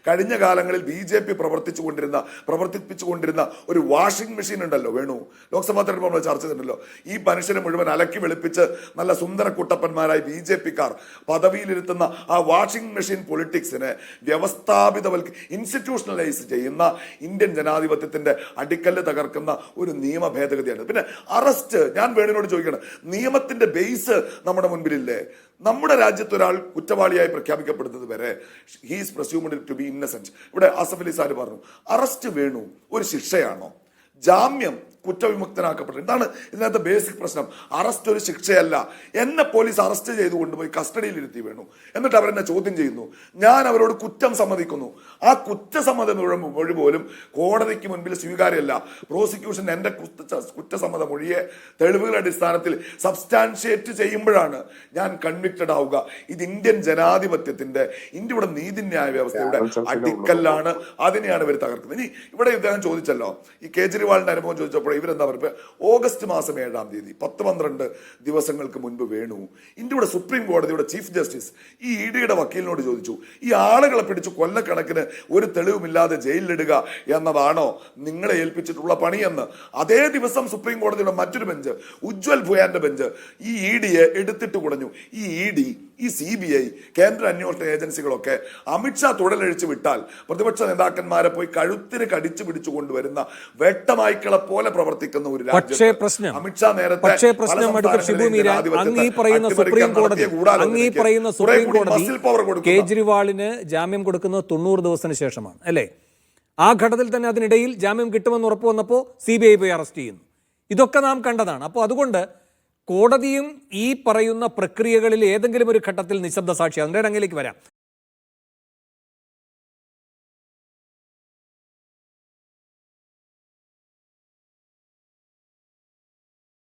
കഴിഞ്ഞ കാലങ്ങളിൽ BJP പ്രവർത്തിപ്പിച്ചുകൊണ്ടിരുന്ന ഒരു വാഷിംഗ് മെഷീൻ ഉണ്ടല്ലോ വേണു, ലോക്സഭാ തെരഞ്ഞെടുപ്പ് നമ്മൾ ചർച്ച ചെയ്തിട്ടുണ്ടല്ലോ. ഈ മനുഷ്യനെ മുഴുവൻ അലക്കി വെളുപ്പിച്ച് നല്ല സുന്ദര കുട്ടപ്പന്മാരായി BJP-ക്കാർ പദവിയിലിരുത്തുന്ന ആ വാഷിംഗ് മെഷീൻ പൊളിറ്റിക്സിനെ ഇൻസ്റ്റിറ്റ്യൂഷണലൈസ് ചെയ്യുന്ന ഇന്ത്യൻ ജനാധിപത്യത്തിന്റെ അടിക്കല്ല് തകർക്കുന്ന ഒരു നിയമ ഭേദഗതിയാണ്. പിന്നെ അറസ്റ്റ്, ഞാൻ വേണുവിനോട് ചോദിക്കണം, നിയമത്തിന്റെ ബേസ് നമ്മുടെ മുൻപിലില്ലേ? നമ്മുടെ രാജ്യത്ത് ഒരാൾ കുറ്റവാളിയായി പ്രഖ്യാപിക്കപ്പെടുന്നത് വരെ he's presumed to be innocent. ഇവിടെ ആസഫ് അലി സാർ പറഞ്ഞു, അറസ്റ്റ് വേണു ഒരു ശിക്ഷയാണോ? ജാമ്യം കുറ്റവിമുക്തനാക്കപ്പെട്ടു. എന്താണ് ഇതിനകത്ത് ബേസിക് പ്രശ്നം? അറസ്റ്റ് ഒരു ശിക്ഷയല്ല. എന്നെ പോലീസ് അറസ്റ്റ് ചെയ്ത് കൊണ്ടുപോയി കസ്റ്റഡിയിലിരുത്തി വേണു, എന്നിട്ട് അവരെന്നെ ചോദ്യം ചെയ്യുന്നു. ഞാൻ അവരോട് കുറ്റം സമ്മതിക്കുന്നു. ആ കുറ്റസമ്മതം മൊഴി പോലും കോടതിക്ക് മുൻപിൽ സ്വീകാര്യമല്ല. പ്രോസിക്യൂഷൻ എന്റെ കുറ്റസമ്മത മൊഴിയെ തെളിവുകളുടെ അടിസ്ഥാനത്തിൽ സബ്സ്റ്റാൻഷിയേറ്റ് ചെയ്യുമ്പോഴാണ് ഞാൻ കൺവിക്റ്റഡ് ആവുക. ഇത് ഇന്ത്യൻ ജനാധിപത്യത്തിന്റെ, ഇന്ത്യയുടെ നീതിന്യായ വ്യവസ്ഥയുടെ അടിക്കല്ലാണ്. അതിനെയാണ് ഇവർ തകർക്കുന്നത്. ഇനി ഇവിടെ ഇദ്ദേഹം ചോദിച്ചല്ലോ, ഈ കേജ്രിവാളിന്റെ അനുഭവം ചോദിച്ചപ്പോൾ ഇവരെന്താ പറയുക, ഓഗസ്റ്റ് മാസം 7-ാം തീയതി 10-12 ദിവസങ്ങൾക്ക് മുൻപ് വേണു ഇന്ത്യയുടെ സുപ്രീം കോടതിയുടെ ചീഫ് ജസ്റ്റിസ് ഈ ഇഡിയുടെ വക്കീലിനോട് ചോദിച്ചു, ഈ ആളുകളെ പിടിച്ച് കൊല്ലക്കണക്കിന് ഒരു തെളിവുമില്ലാതെ ജയിലിലിടുക എന്നതാണോ നിങ്ങളെ ഏൽപ്പിച്ചിട്ടുള്ള പണിയെന്ന്. അതേ ദിവസം സുപ്രീം കോടതിയുടെ മറ്റൊരു ബെഞ്ച്, ഉജ്വൽ ഭുയാന്റെ ബെഞ്ച്, ഈ ഇഡിയെ എടുത്തിട്ട് കുടഞ്ഞു. ഈ ഇഡി, ഈ CBI, കേന്ദ്ര അന്വേഷണ ഏജൻസികളൊക്കെ അമിത്ഷാ തുടലഴിച്ചു വിട്ടാൽ പ്രതിപക്ഷ നേതാക്കന്മാരെ പോയി കഴുത്തിന് കടിച്ചു പിടിച്ചു കൊണ്ടുവരുന്ന വേട്ടനായ്ക്കളെ പോലെ പ്രവർത്തിക്കുന്ന ഒരു രാജ്യം. അമിത്ഷാ നേരത്തെ കേജ്രിവാളിന് ജാമ്യം കൊടുക്കുന്നത് 90 ദിവസത്തിന് ശേഷമാണ് അല്ലേ? ആ ഘട്ടത്തിൽ തന്നെ അതിനിടയിൽ ജാമ്യം കിട്ടുമെന്ന് ഉറപ്പ് വന്നപ്പോൾ CBI പോയി അറസ്റ്റ് ചെയ്യുന്നു. ഇതൊക്കെ നാം കണ്ടതാണ്. അപ്പോൾ അതുകൊണ്ട് കോടതിയും ഈ പറയുന്ന പ്രക്രിയകളിൽ ഏതെങ്കിലും ഒരു ഘട്ടത്തിൽ നിശബ്ദ സാക്ഷിയാകും. അതിലേക്ക് വരാം.